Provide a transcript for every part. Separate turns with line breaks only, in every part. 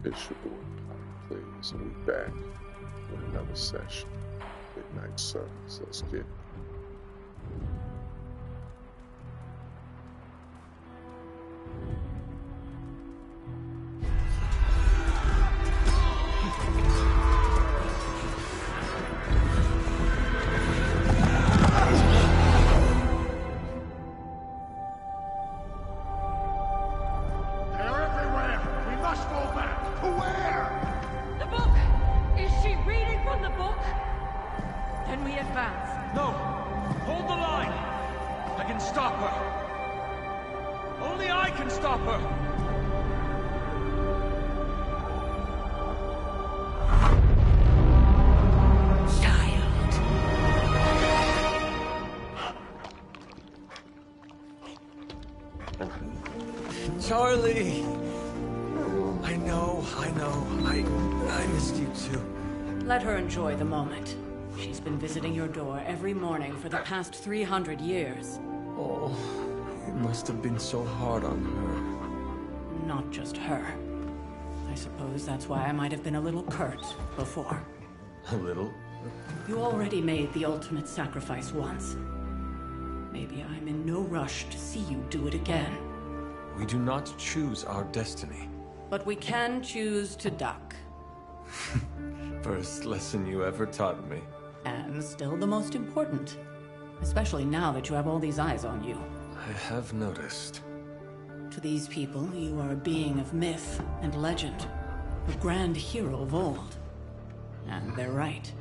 It's your boy, please, and we back with another session. Midnight Suns. Let's get it.
Charlie! I know. I missed you too.
Let her enjoy the moment. She's been visiting your door every morning for the past 300 years.
Oh, it must have been so hard on her.
Not just her. I suppose that's why I might have been a little curt before.
A little?
You already made the ultimate sacrifice once. Maybe I'm in no rush to see you do it again.
We do not choose our destiny.
But we can choose to duck.
First lesson you ever taught me.
And still the most important. Especially now that you have all these eyes on you.
I have noticed.
To these people, you are a being of myth and legend. A grand hero of old. And they're right.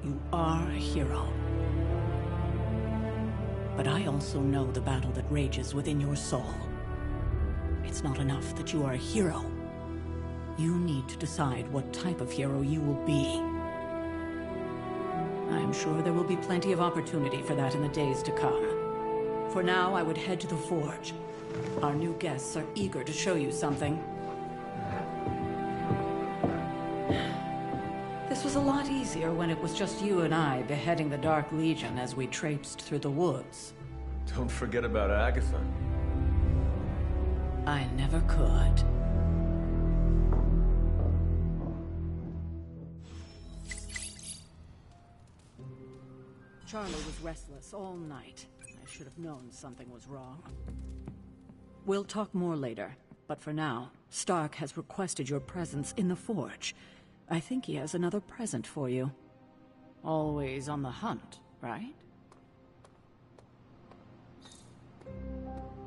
You are a hero. But I also know the battle that rages within your soul. It's not enough that you are a hero. You need to decide what type of hero you will be. I'm sure there will be plenty of opportunity for that in the days to come. For now, I would head to the Forge. Our new guests are eager to show you something. This was a lot easier when it was just you and I beheading the Dark Legion as we traipsed through the woods.
Don't forget about Agatha.
I never could. Charlie was restless all night. I should have known something was wrong. We'll talk more later, but for now, Stark has requested your presence in the Forge. I think he has another present for you. Always on the hunt, right?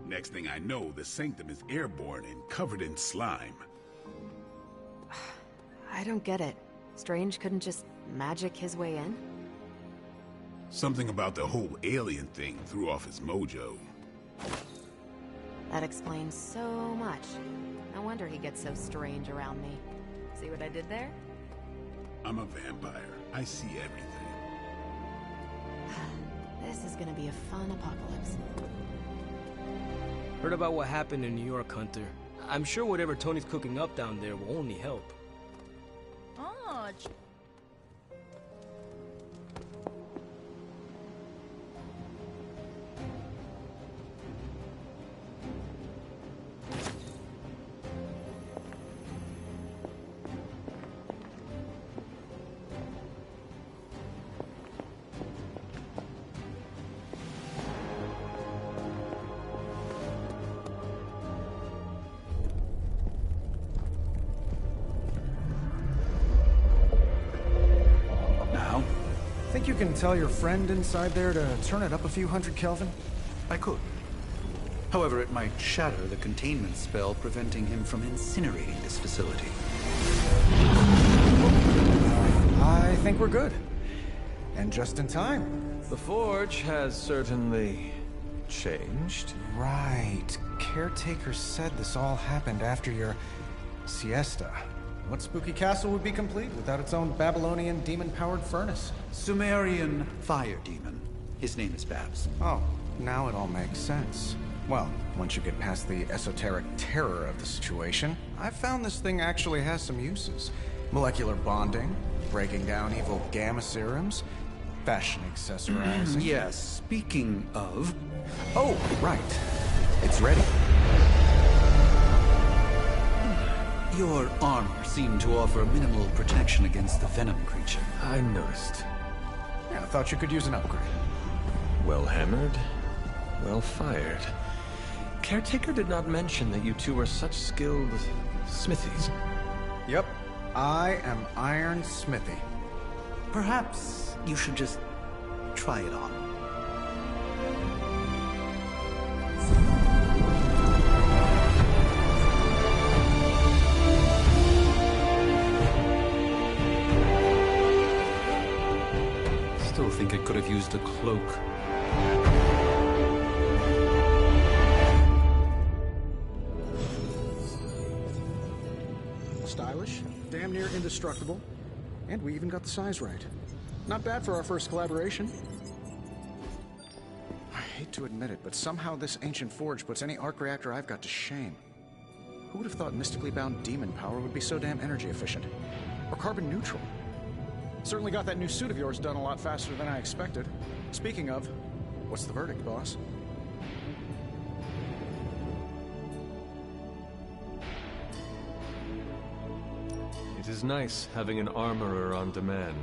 Next thing I know, the Sanctum is airborne and covered in slime.
I don't get it. Strange couldn't just magic his way in?
Something about the whole alien thing threw off his mojo.
That explains so much. No wonder he gets so strange around me. See what I did there?
I'm a vampire. I see everything.
This is gonna be a fun apocalypse.
Heard about what happened in New York, Hunter. I'm sure whatever Tony's cooking up down there will only help.
Oh,
Think you can tell your friend inside there to turn it up a few hundred Kelvin?
I could. However, it might shatter the containment spell preventing him from incinerating this facility.
I think we're good. And just in time.
The Forge has certainly changed.
Right. Caretaker said this all happened after your siesta. What spooky castle would be complete without its own Babylonian demon-powered furnace?
Sumerian fire demon. His name is Babs.
Oh, now it all makes sense. Well, once you get past the esoteric terror of the situation, I've found this thing actually has some uses. Molecular bonding, breaking down evil gamma serums, fashion accessorizing.
Yes, speaking of...
Oh, right. It's ready.
Your armor seemed to offer minimal protection against the venom creature.
I noticed.
Yeah, I thought you could use an upgrade.
Well hammered, well fired. Caretaker did not mention that you two are such skilled smithies.
Yep, I am Iron Smithy.
Perhaps you should just try it on. Still think it could have used a cloak.
Stylish, damn near indestructible, and we even got the size right. Not bad for our first collaboration. I hate to admit it, but somehow this ancient forge puts any arc reactor I've got to shame. Who would have thought mystically bound demon power would be so damn energy efficient? Or carbon neutral? Certainly got that new suit of yours done a lot faster than I expected. Speaking of, what's the verdict, boss?
It is nice having an armorer on demand.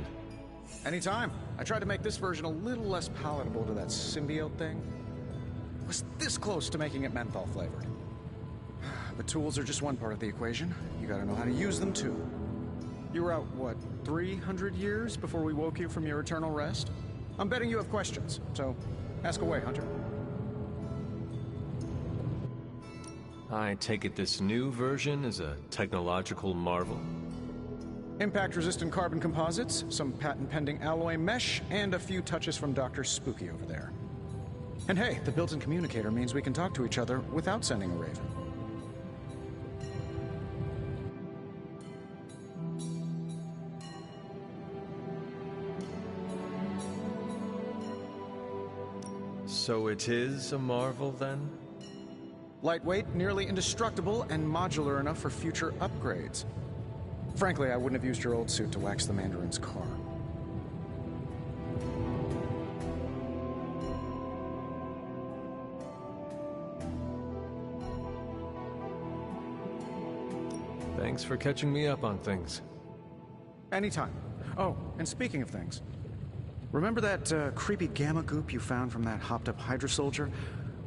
Anytime. I tried to make this version a little less palatable to that symbiote thing. Was this close to making it menthol flavored. The tools are just one part of the equation. You gotta know how to use them too. You were out, what, 300 years before we woke you from your eternal rest? I'm betting you have questions, so ask away, Hunter.
I take it this new version is a technological marvel?
Impact-resistant carbon composites, some patent-pending alloy mesh, and a few touches from Dr. Spooky over there. And hey, the built-in communicator means we can talk to each other without sending a raven.
So it is a marvel, then?
Lightweight, nearly indestructible, and modular enough for future upgrades. Frankly, I wouldn't have used your old suit to wax the Mandarin's car.
Thanks for catching me up on things.
Anytime. Oh, and speaking of things, remember that creepy gamma goop you found from that hopped-up Hydra soldier?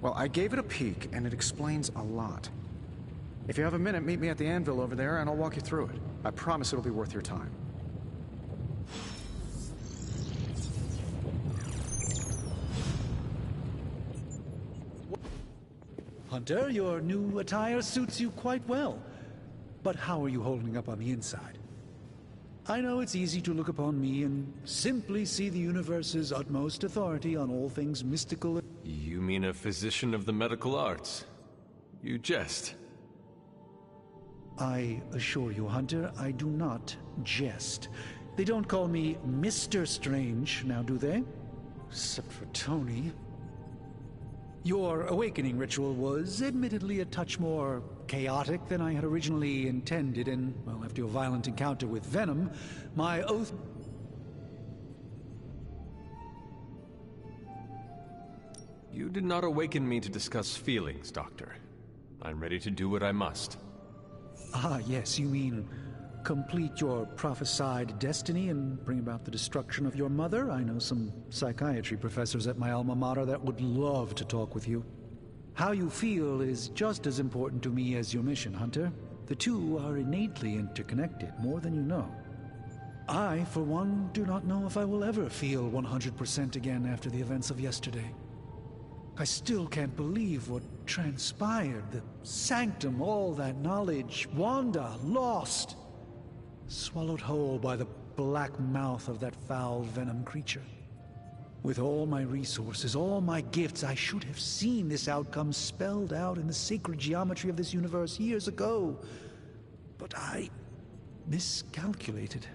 Well, I gave it a peek, and it explains a lot. If you have a minute, meet me at the anvil over there, and I'll walk you through it. I promise it'll be worth your time.
Hunter, your new attire suits you quite well. But how are you holding up on the inside? I know it's easy to look upon me and simply see the universe's utmost authority on all things mystical.
You mean a physician of the medical arts? You jest.
I assure you, Hunter, I do not jest. They don't call me Mr. Strange, now do they? Except for Tony. Your awakening ritual was admittedly a touch more chaotic than I had originally intended, and, well, after your violent encounter with Venom, my oath...
You did not awaken me to discuss feelings, Doctor. I'm ready to do what I must.
Ah, yes, you mean complete your prophesied destiny and bring about the destruction of your mother? I know some psychiatry professors at my alma mater that would love to talk with you. How you feel is just as important to me as your mission, Hunter. The two are innately interconnected, more than you know. I, for one, do not know if I will ever feel 100% again after the events of yesterday. I still can't believe what transpired. The sanctum, all that knowledge. Wanda, lost. Swallowed whole by the black mouth of that foul venom creature. With all my resources, all my gifts, I should have seen this outcome spelled out in the sacred geometry of this universe years ago. But I miscalculated.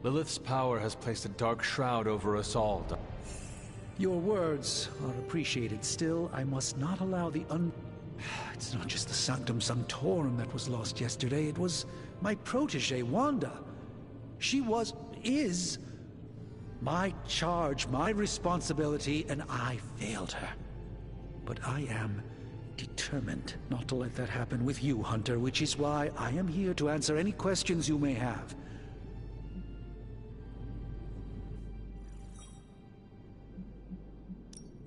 Lilith's power has placed a dark shroud over us all.
Your words are appreciated. Still, I must not allow the It's not just the Sanctum Sanctorum that was lost yesterday. It was my protege, Wanda. She is my charge, my responsibility, and I failed her. But I am determined not to let that happen with you, Hunter, which is why I am here to answer any questions you may have.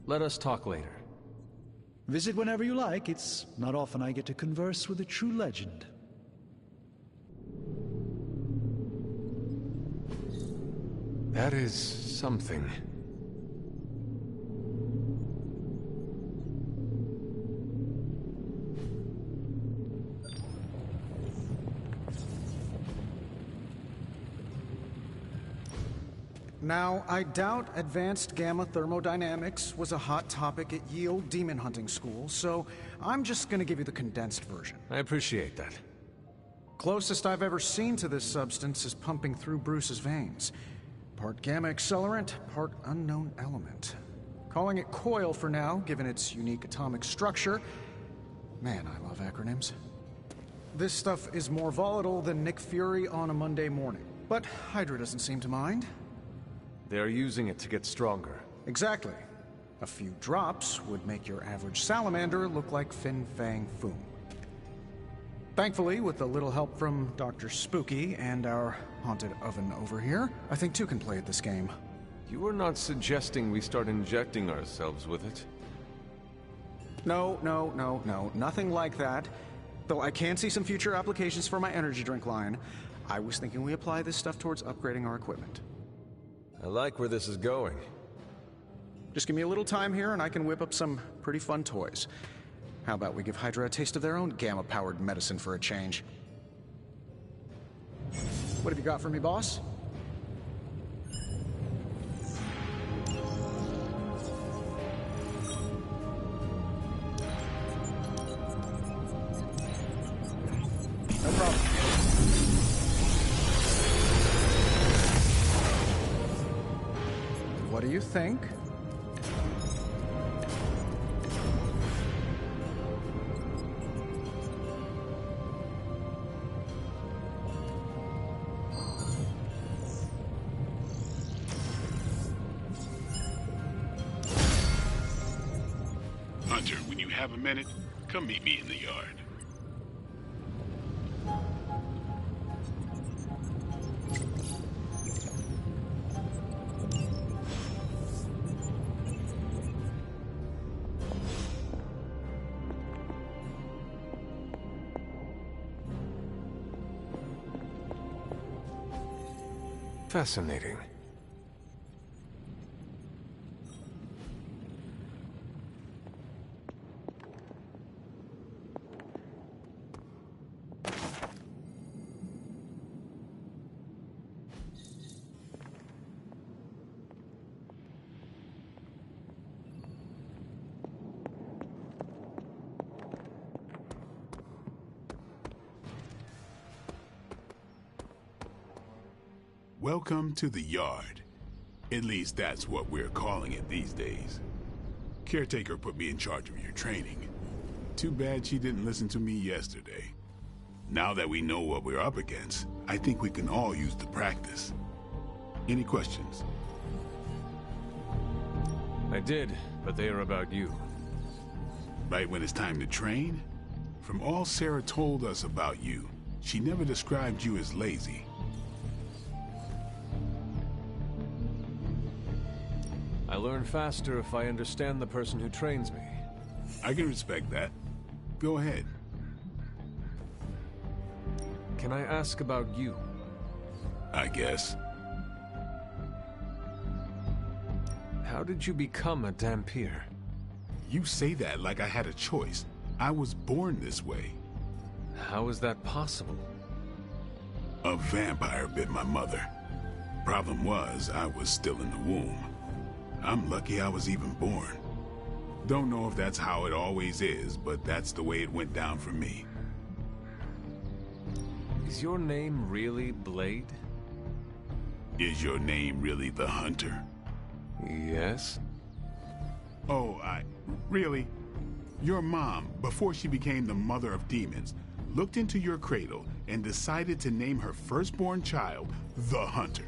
Let us talk later.
Visit whenever you like. It's not often I get to converse with a true legend.
That is something.
Now, I doubt advanced gamma thermodynamics was a hot topic at Yield Demon Hunting School, so I'm just gonna give you the condensed version.
I appreciate that.
Closest I've ever seen to this substance is pumping through Bruce's veins. Part gamma accelerant, part unknown element. Calling it Coil for now, given its unique atomic structure. Man, I love acronyms. This stuff is more volatile than Nick Fury on a Monday morning, but Hydra doesn't seem to mind.
They're using it to get stronger.
Exactly. A few drops would make your average salamander look like Fin Fang Foom. Thankfully, with a little help from Dr. Spooky and our haunted oven over here, I think two can play at this game.
You are not suggesting we start injecting ourselves with it?
No, nothing like that. Though I can see some future applications for my energy drink line. I was thinking we apply this stuff towards upgrading our equipment.
I like where this is going.
Just give me a little time here and I can whip up some pretty fun toys. How about we give Hydra a taste of their own gamma-powered medicine for a change? What have you got for me, boss? No problem. What do you think?
Hunter, when you have a minute, come meet me in the yard.
Fascinating.
Welcome to the yard. At least that's what we're calling it these days. Caretaker put me in charge of your training. Too bad she didn't listen to me yesterday. Now that we know what we're up against, I think we can all use the practice. Any questions?
I did, but they are about you.
Right when it's time to train? From all Sarah told us about you, she never described you as lazy.
I learn faster if I understand the person who trains me.
I can respect that. Go ahead.
Can I ask about you?
I guess.
How did you become a Dhampir?
You say that like I had a choice. I was born this way.
How is that possible?
A vampire bit my mother. Problem was, I was still in the womb. I'm lucky I was even born. Don't know if that's how it always is, but that's the way it went down for me.
Is your name really Blade?
Is your name really the Hunter?
Yes.
Oh, really? Your mom, before she became the mother of demons, looked into your cradle and decided to name her firstborn child the Hunter.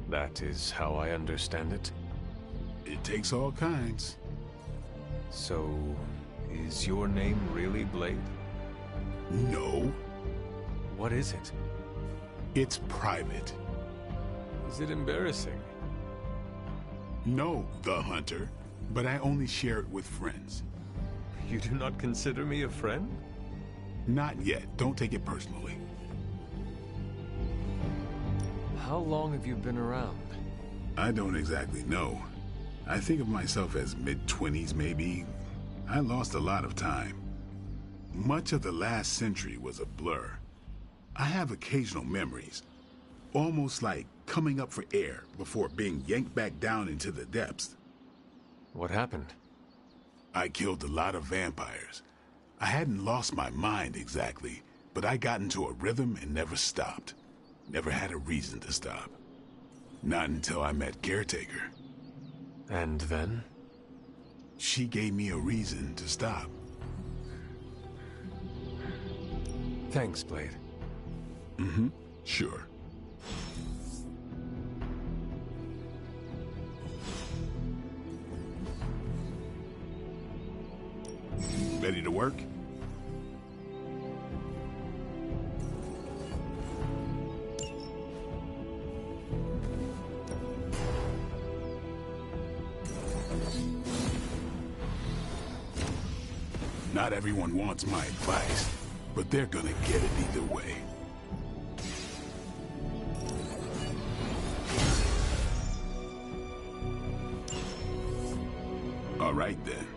That is how I understand it.
It takes all kinds.
So, Is your name really Blade?
No,
What is it?
it's private.
Is it embarrassing?
No, the Hunter, but I only share it with friends.
You do not consider me a friend?
Not yet. Don't take it personally.
How long have you been around?
I don't exactly know. I think of myself as mid-20s, maybe. I lost a lot of time. Much of the last century was a blur. I have occasional memories, almost like coming up for air before being yanked back down into the depths.
What happened?
I killed a lot of vampires. I hadn't lost my mind exactly, but I got into a rhythm and never stopped. Never had a reason to stop. Not until I met Caretaker.
And then?
She gave me a reason to stop.
Thanks, Blade.
Mm-hmm. Sure. Ready to work? Not everyone wants my advice, but they're gonna get it either way. All right, then.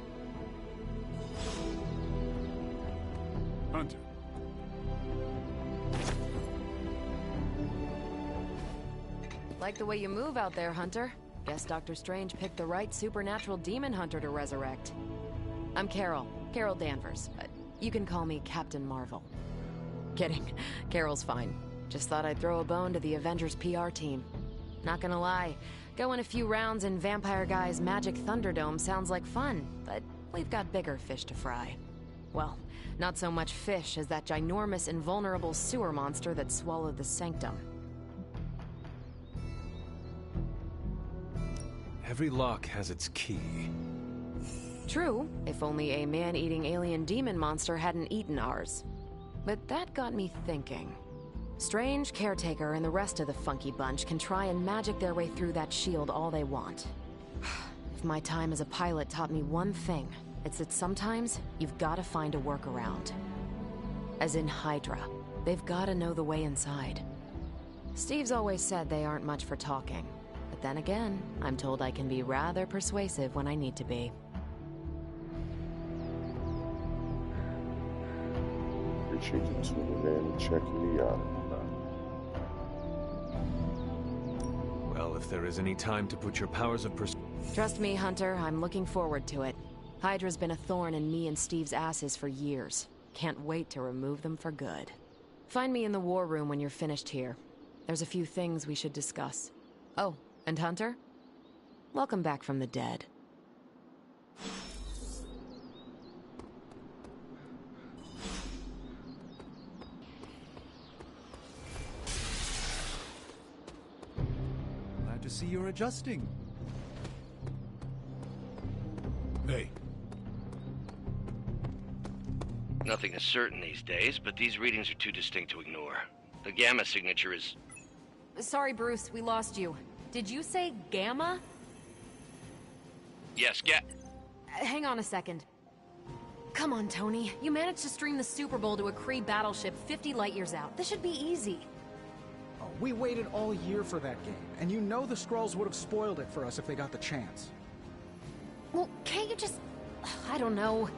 Hunter.
Like the way you move out there, Hunter. Guess Dr. Strange picked the right supernatural demon hunter to resurrect. I'm Carol Danvers, but you can call me Captain Marvel. Kidding. Carol's fine. Just thought I'd throw a bone to the Avengers PR team. Not gonna lie, going a few rounds in Vampire Guy's Magic Thunderdome sounds like fun, but we've got bigger fish to fry. Well, not so much fish as that ginormous invulnerable sewer monster that swallowed the Sanctum.
Every lock has its key.
True, if only a man-eating alien demon monster hadn't eaten ours. But that got me thinking. Strange, Caretaker, and the rest of the funky bunch can try and magic their way through that shield all they want. If my time as a pilot taught me one thing, it's that sometimes you've gotta find a workaround. As in Hydra, they've gotta know the way inside. Steve's always said they aren't much for talking. But then again, I'm told I can be rather persuasive when I need to be.
Appreciate you tuning in and checking me out.
Well, if there is any time to put your powers of
Trust me, Hunter, I'm looking forward to it. Hydra's been a thorn in me and Steve's asses for years. Can't wait to remove them for good. Find me in the war room when you're finished here. There's a few things we should discuss. Oh, and Hunter? Welcome back from the dead.
Glad to see you're adjusting.
Hey.
Nothing is certain these days, but these readings are too distinct to ignore. The Gamma signature is...
Sorry, Bruce, we lost you. Did you say Gamma?
Yes,
Hang on a second. Come on, Tony. You managed to stream the Super Bowl to a Kree battleship 50 light-years out. This should be easy.
Oh, we waited all year for that game, and you know the Skrulls would have spoiled it for us if they got the chance.
Well, can't you just... I don't know.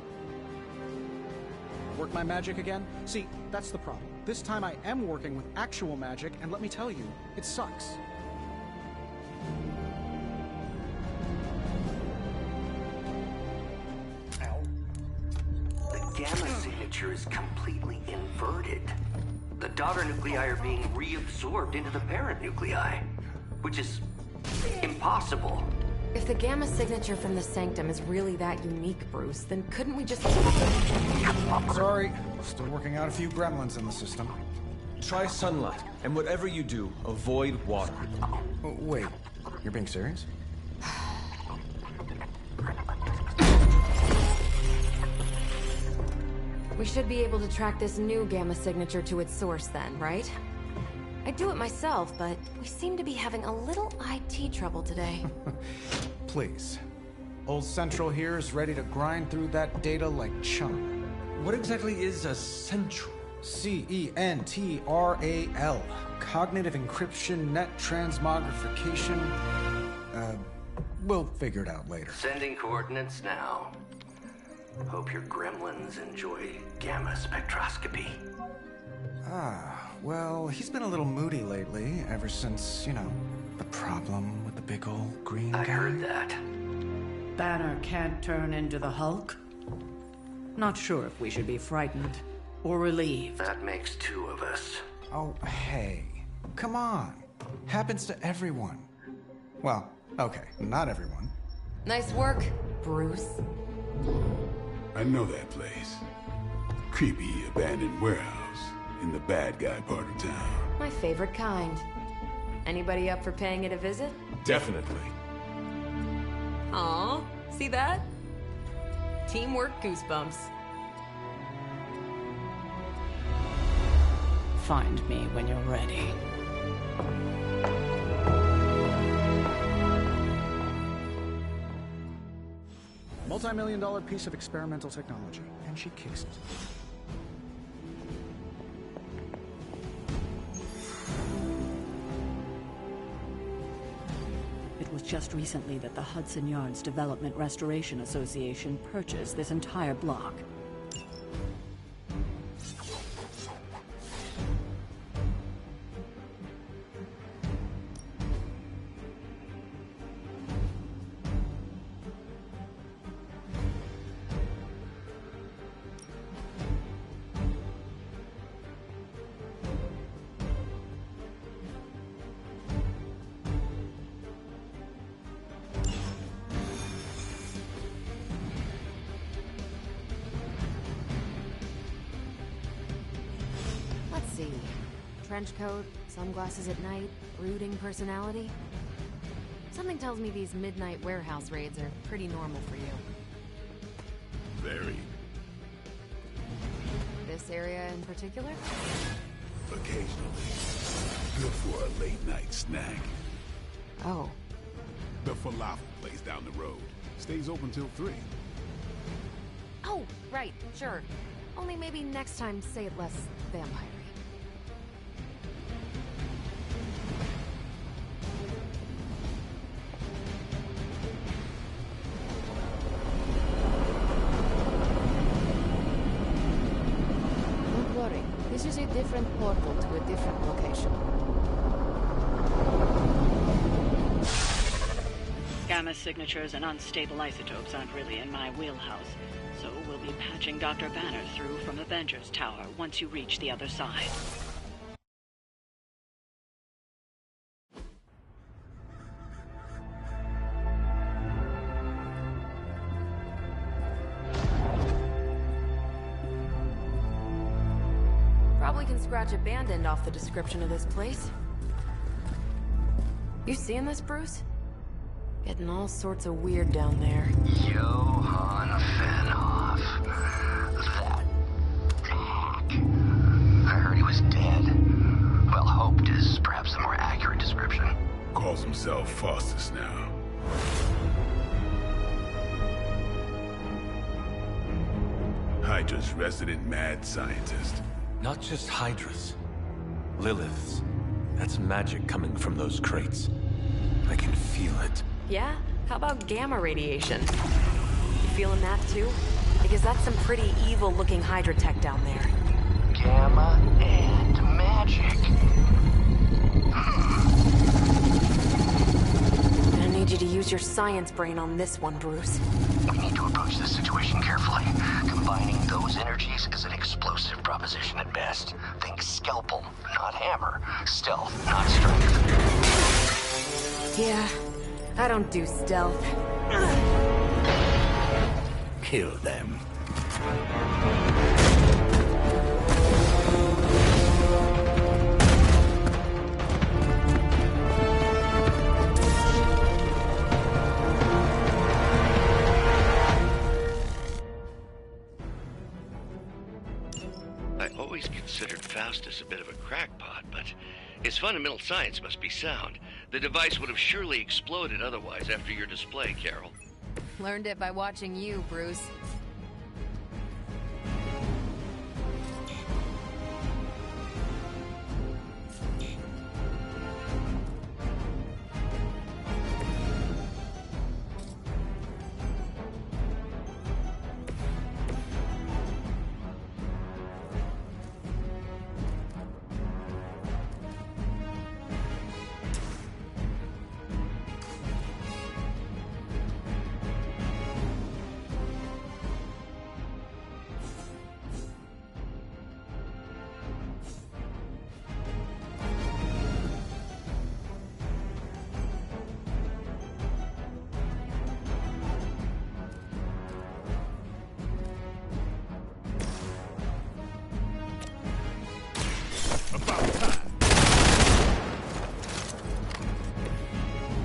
Work my magic again? See, that's the problem. This time I am working with actual magic, and let me tell you, it sucks.
The Gamma signature is completely inverted. The daughter nuclei are being reabsorbed into the parent nuclei, which is impossible.
If the Gamma signature from the Sanctum is really that unique, Bruce, then couldn't we just...
Sorry, still working out a few gremlins in the system.
Try sunlight, and whatever you do, avoid water.
Oh, wait, you're being serious?
We should be able to track this new gamma signature to its source then, right? I'd do it myself, but we seem to be having a little IT trouble today.
Please. Old Central here is ready to grind through that data like chum.
What exactly is a Central?
CENTRAL. Cognitive Encryption Net Transmogrification. We'll figure it out later.
Sending coordinates now. Hope your gremlins enjoy gamma spectroscopy.
Well, he's been a little moody lately, ever since, you know, the problem with the big old green guy.
I heard that.
Banner can't turn into the Hulk? Not sure if we should be frightened or relieved.
That makes two of us.
Oh, hey. Come on. Happens to everyone. Well, okay, not everyone.
Nice work, Bruce.
I know that place. Creepy abandoned warehouse in the bad guy part of town.
My favorite kind. Anybody up for paying it a visit?
Definitely.
Aw, see that? Teamwork goosebumps.
Find me when you're ready.
Multi-million-dollar piece of experimental technology, and she kicks it.
It was just recently that the Hudson Yards Development Restoration Association purchased this entire block.
Trench coat, sunglasses at night, brooding personality. Something tells me these midnight warehouse raids are pretty normal for you.
Very.
This area in particular?
Occasionally. Good for a late night snack.
Oh.
The falafel place down the road. Stays open till 3.
Oh, right, sure. Only maybe next time say it less vampire-y.
This is a different portal to a different location.
Gamma signatures and unstable isotopes aren't really in my wheelhouse, so we'll be patching Dr. Banner through from Avengers Tower once you reach the other side.
Probably can scratch abandoned off the description of this place. You seeing this, Bruce? Getting all sorts of weird down there.
Johann Fenhoff. That hack. I heard he was dead. Well, hoped is perhaps the more accurate description.
Calls himself Faustus now. Hydra's resident mad scientist.
Not just Hydra's. Lilith's. That's magic coming from those crates. I can feel it.
Yeah? How about gamma radiation? You feeling that too? Because that's some pretty evil-looking Hydra tech down there.
Gamma and magic.
I need you to use your science brain on this one, Bruce.
We need to approach this situation carefully. Combining those energies is an explosive proposition at best. Think scalpel, not hammer. Stealth, not strength.
Yeah, I don't do stealth.
Kill them.
I always considered Faustus a bit of a crackpot, but his fundamental science must be sound. The device would have surely exploded otherwise after your display, Carol.
Learned it by watching you, Bruce.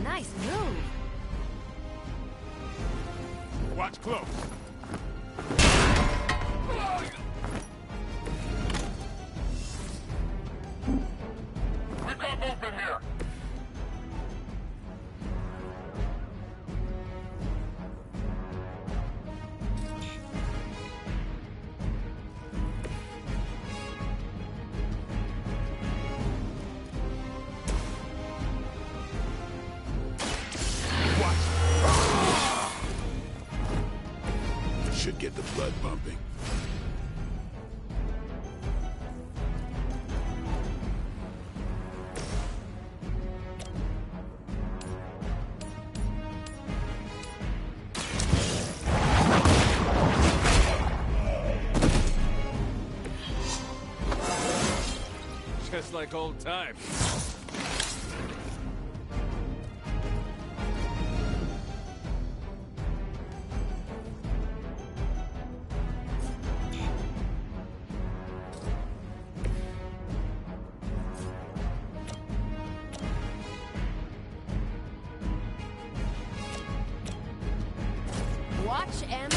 Nice move.
Watch close.
We've got movement here.
Should get the blood pumping.
Just like old times.
Watch and...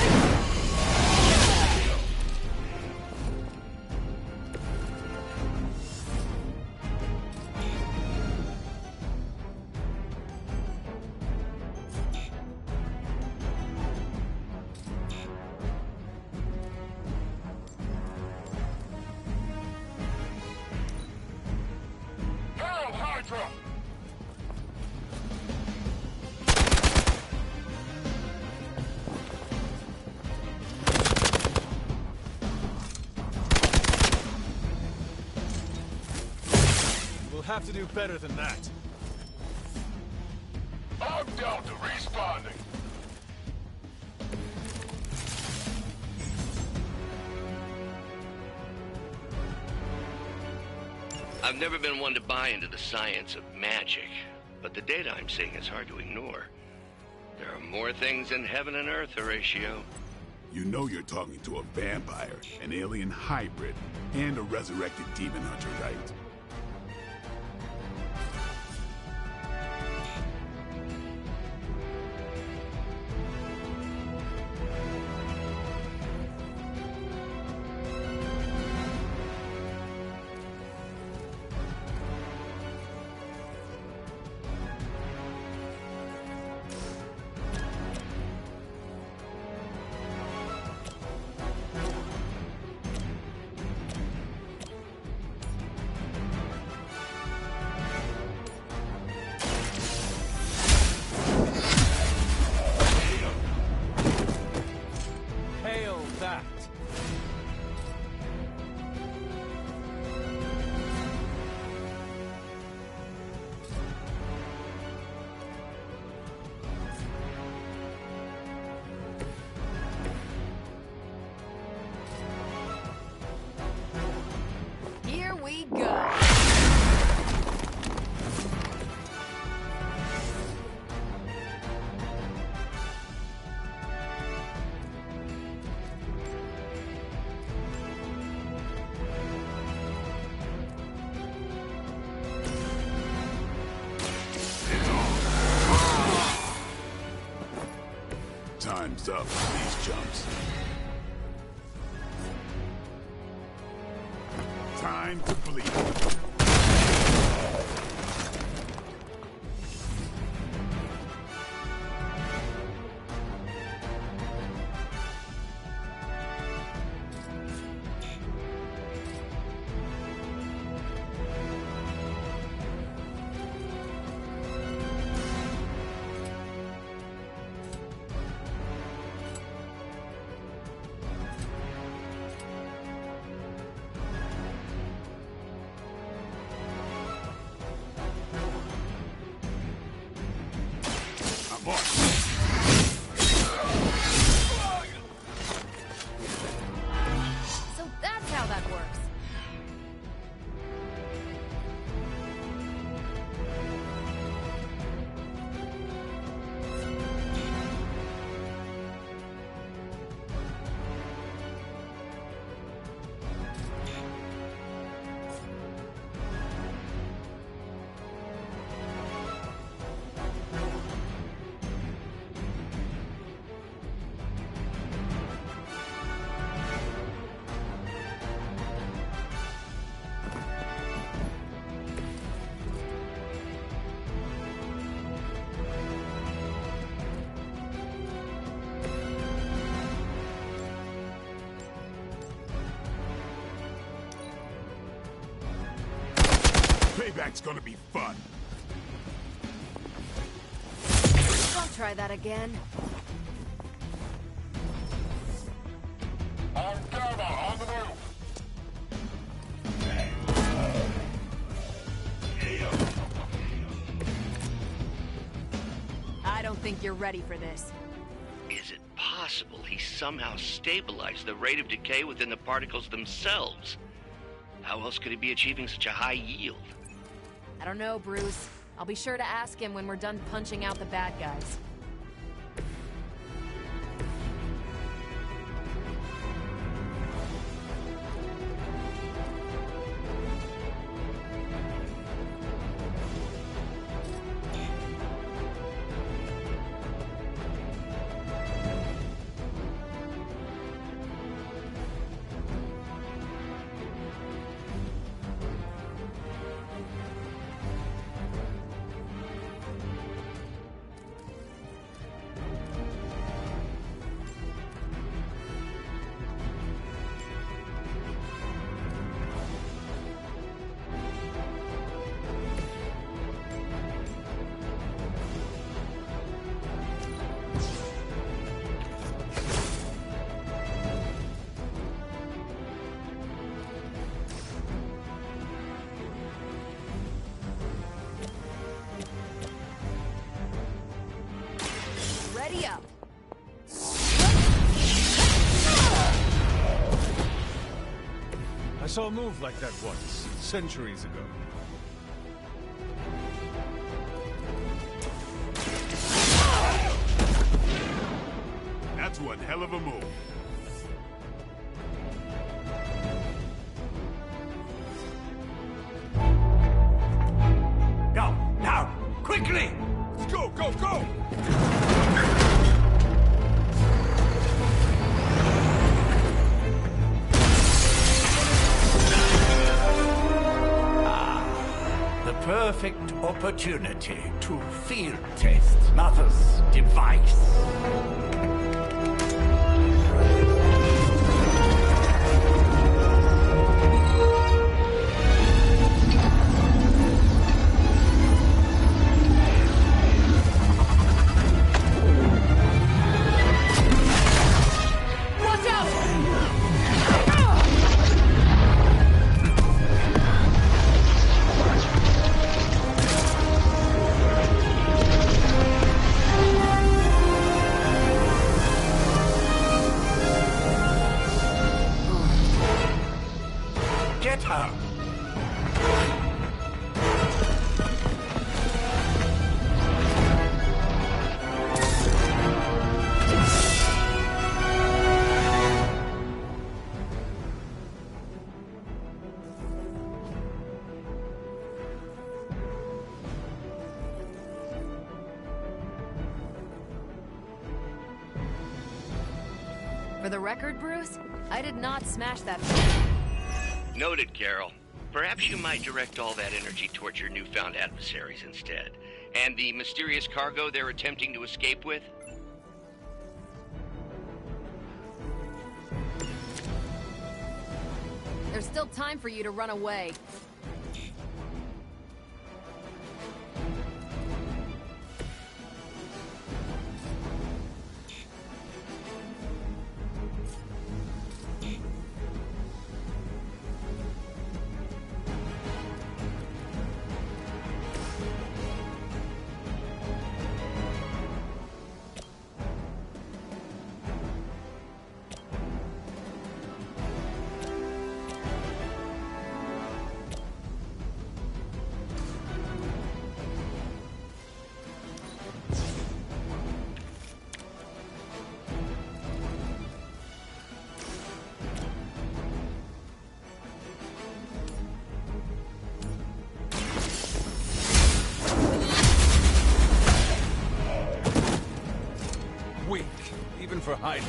Harold Hydra!
We'll have to do better than that.
I'm down to responding.
I've never been one to buy into the science of magic, but the data I'm seeing is hard to ignore. There are more things in heaven and earth, Horatio.
You know you're talking to a vampire, an alien hybrid, and a resurrected demon hunter, right?
Hail that.
Here we go.
Time's up for these jumps. Time to bleed.
So that's how that works.
Payback's gonna be fun.
Don't try that again. I don't think you're ready for this.
Is it possible he somehow stabilized the rate of decay within the particles themselves? How else could he be achieving such a high yield?
I don't know, Bruce. I'll be sure to ask him when we're done punching out the bad guys. Ready up.
I saw a move like that once, centuries ago.
That's one hell of a move.
Go, now, quickly!
Let's go, go, go!
The perfect opportunity to field test Mother's device. Get her!
For the record, Bruce, I did not smash that phone.
Noted, Carol. Perhaps you might direct all that energy towards your newfound adversaries instead. And the mysterious cargo they're attempting to escape with?
There's still time for you to run away.
Weak, even for Hydra.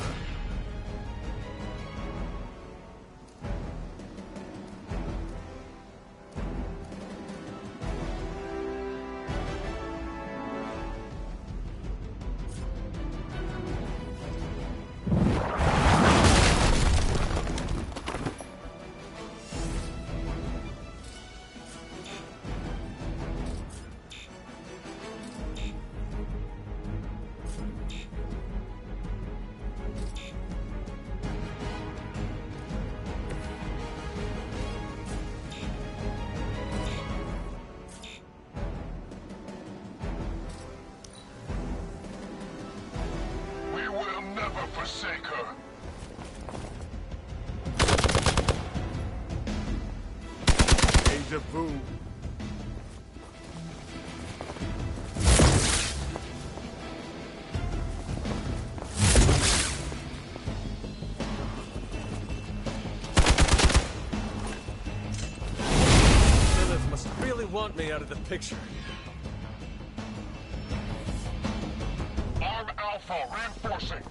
Forsake her.
Deja vu.
Lilith must really want me out of the picture.
Arm Alpha reinforcing.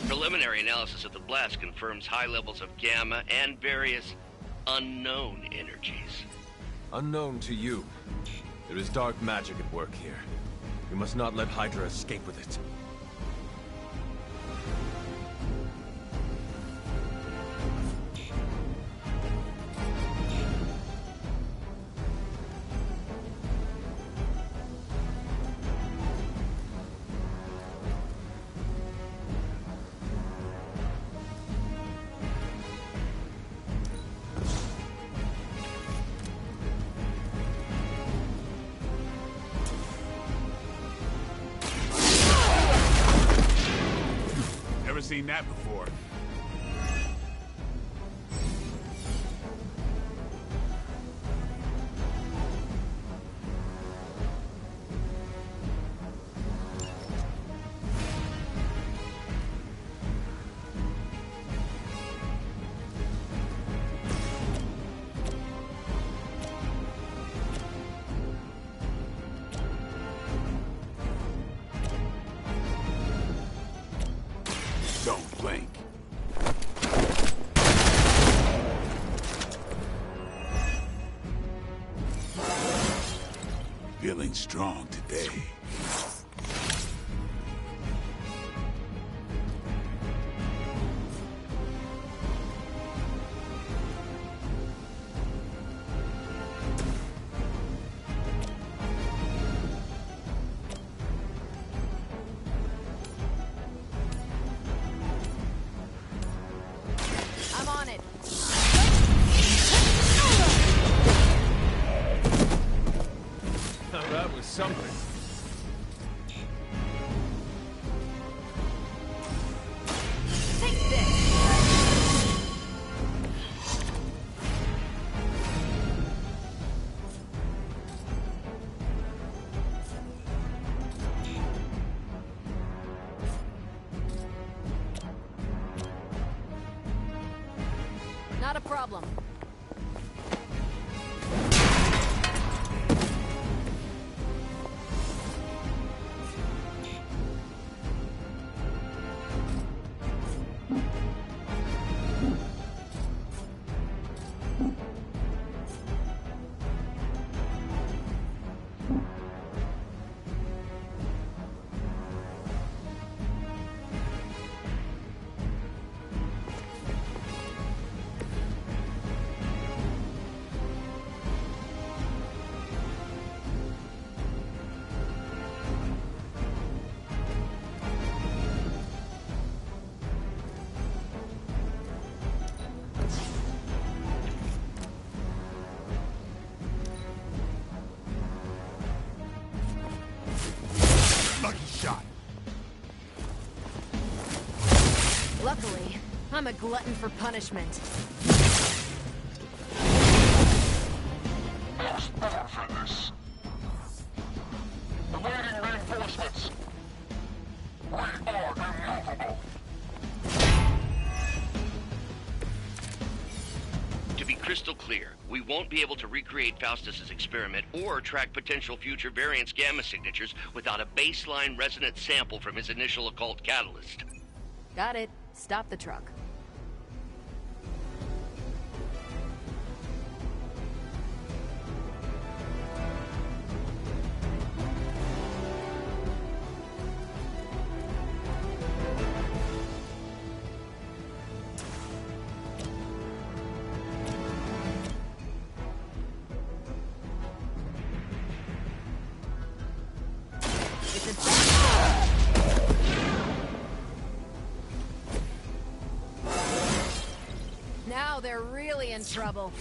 Preliminary analysis of the blast confirms high levels of gamma and various unknown energies.
Unknown to you. There is dark magic at work here. We must not let Hydra escape with it.
Never seen that before. Don't blink. Feeling strong today.
I'm on it.
Now that was something.
Take this. Not a problem.
shot.
Luckily, I'm a glutton for punishment.
There's more for this. Awaiting reinforcements. We are immovable.
To be crystal clear, we won't be able to recreate Faustus's experiment or track potential future variance gamma signatures without a baseline resonance sample from his initial occult catalyst.
Got it. Stop the truck. Now they're really in trouble.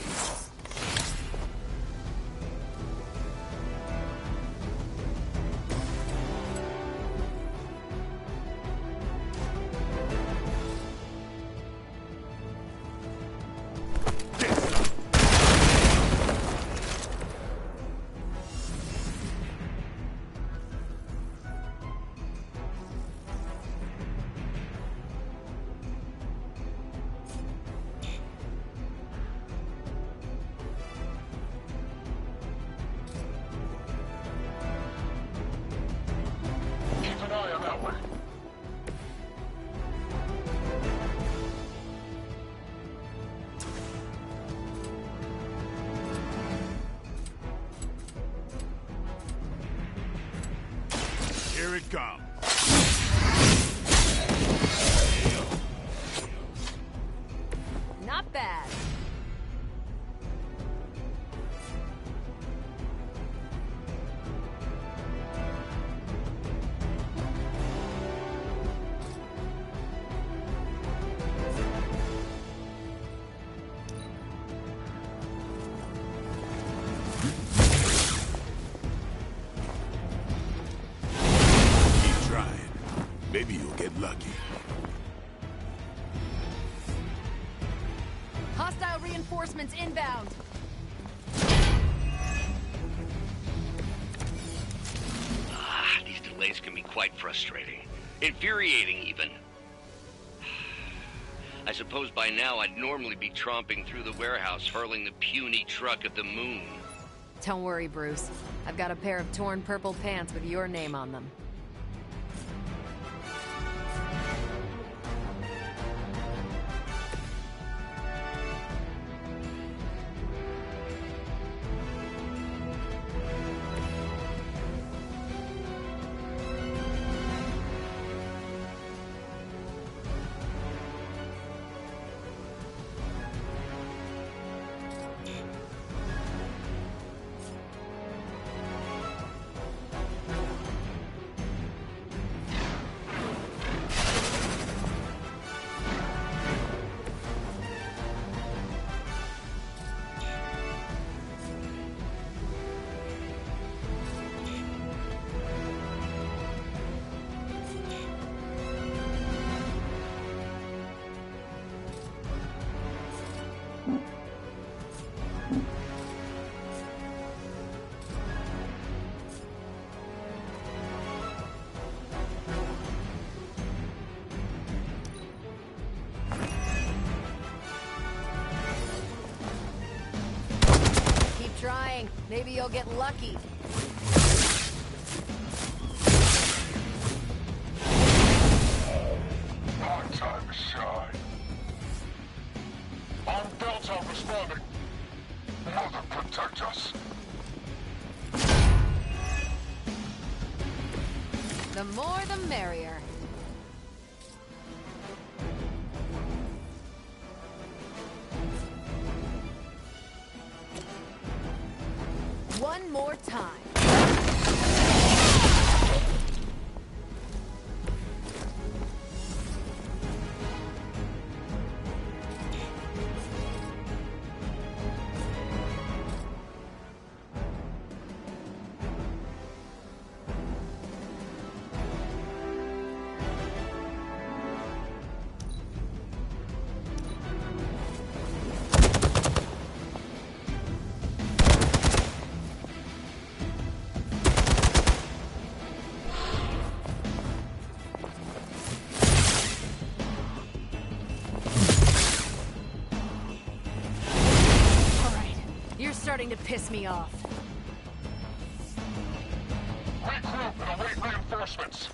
Here it comes.
Not bad.
Maybe you'll get lucky.
Hostile reinforcements inbound.
These delays can be quite frustrating. Infuriating, even. I suppose by now I'd normally be tromping through the warehouse hurling the puny truck at the moon.
Don't worry, Bruce. I've got a pair of torn purple pants with your name on them. Trying. Maybe you'll get lucky.
Our time to shine. Our belts are responding. Mother, protect us.
The more the merrier. One more time. starting to piss me off.
Regroup and await reinforcements.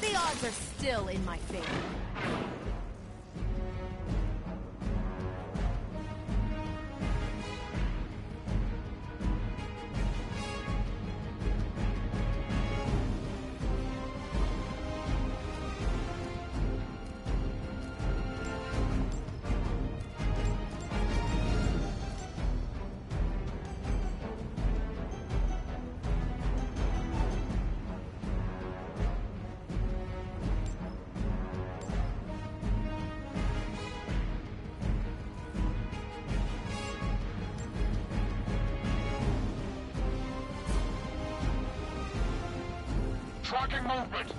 The odds are still in my favor.
Tracking movement.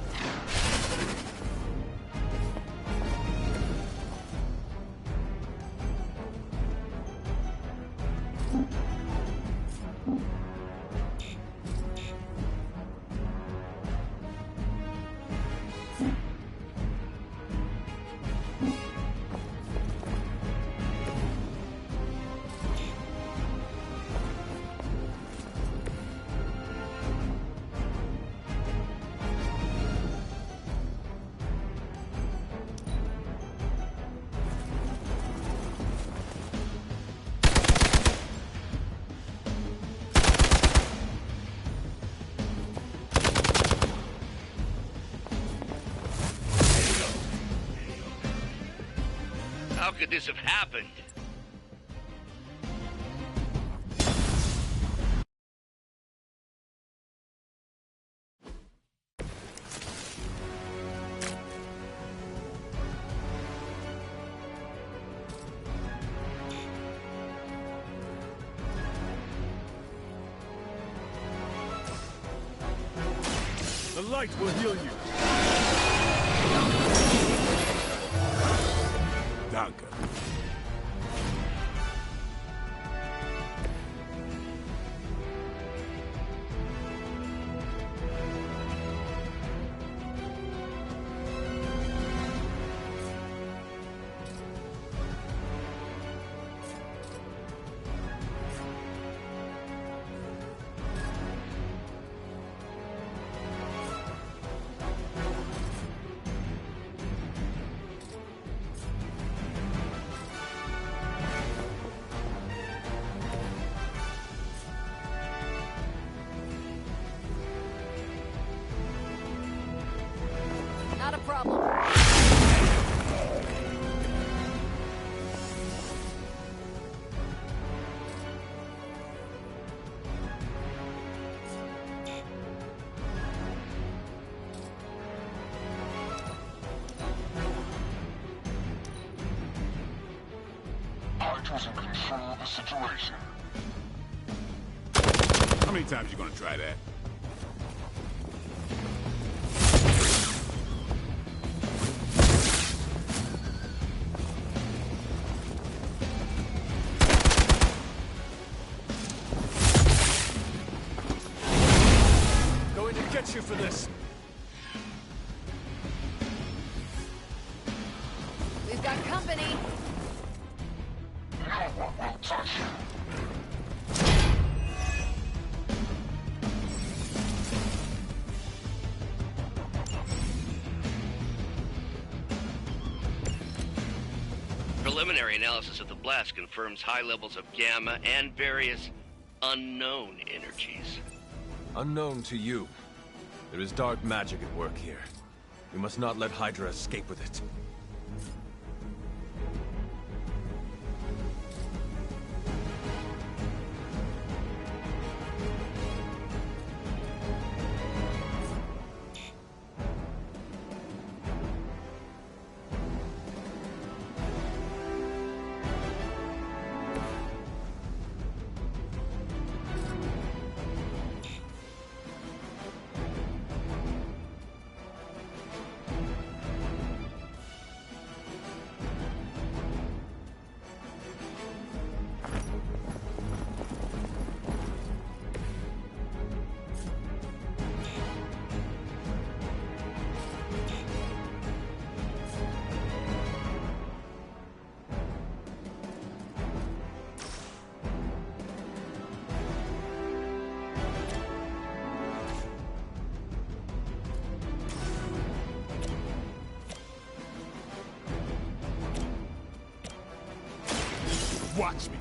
How could this have happened?
The light will heal you.
Danke.
Not a problem.
Hydra's in control of the situation.
How many times you gonna try that?
Going to get you for this.
We've got company.
No one will touch you.
Preliminary analysis of the blast confirms high levels of gamma and various unknown energies.
Unknown to you. There is dark magic at work here. We must not let Hydra escape with it.
Watch me.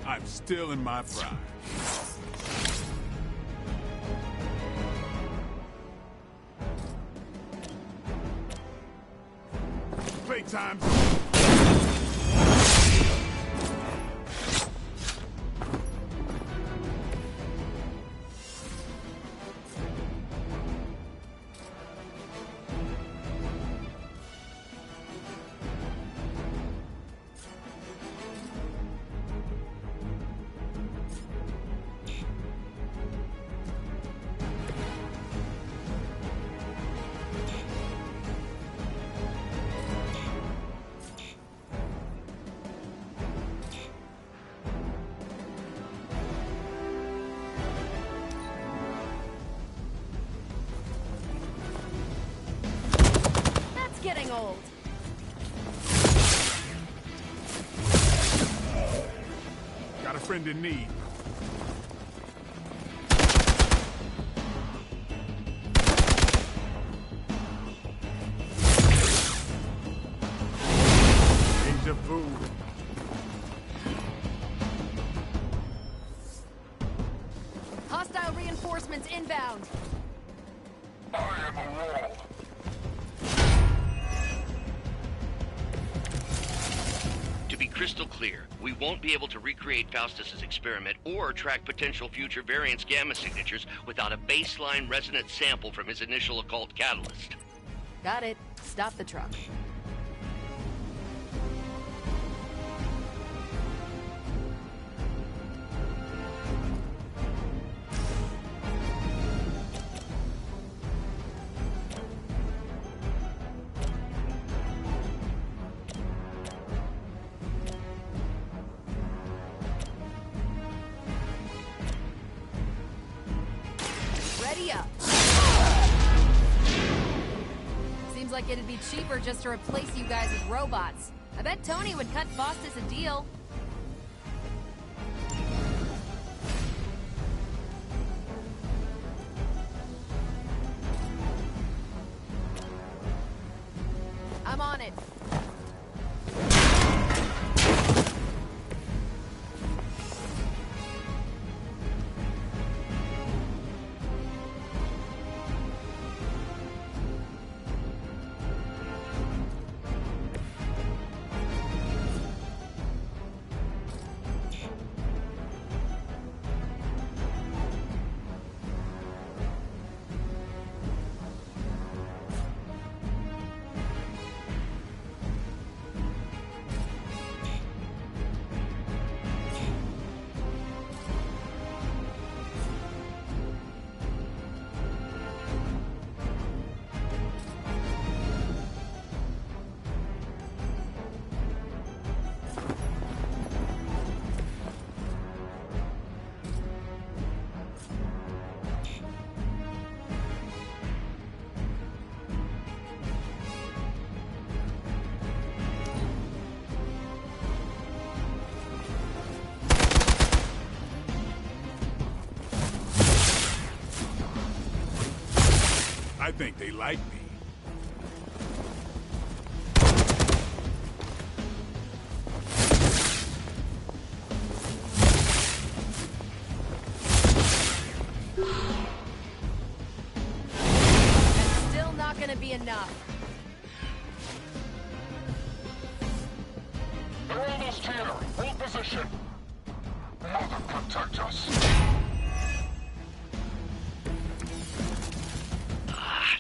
I'm still in my prime. Playtime.
Getting old.
Got a friend in need. Deja vu.
Hostile reinforcements inbound.
I am a wall.
To be crystal clear, we won't be able to recreate Faustus's experiment or track potential future variance gamma signatures without a baseline resonance sample from his initial occult catalyst.
Got it. Stop the truck. Ready up. Seems like it'd be cheaper just to replace you guys with robots. I bet Tony would cut Faustus a deal. I'm on it.
I think they like me.
That's still not gonna be enough.
They're almost here. Hold position. Mother, protect us.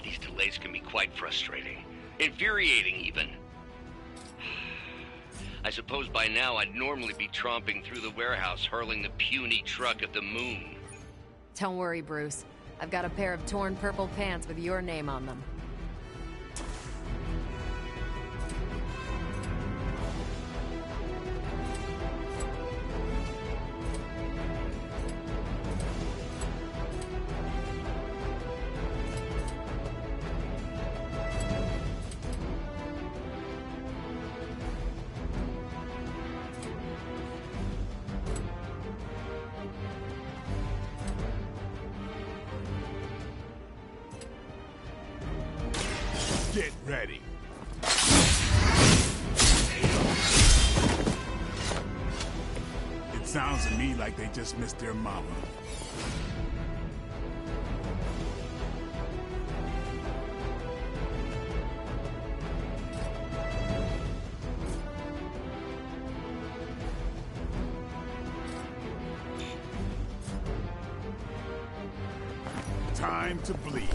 These delays can be quite frustrating. Infuriating, even. I suppose by now I'd normally be tromping through the warehouse hurling the puny truck at the moon.
Don't worry, Bruce. I've got a pair of torn purple pants with your name on them.
Get ready. It sounds to me like they just missed their mama. Time to bleed.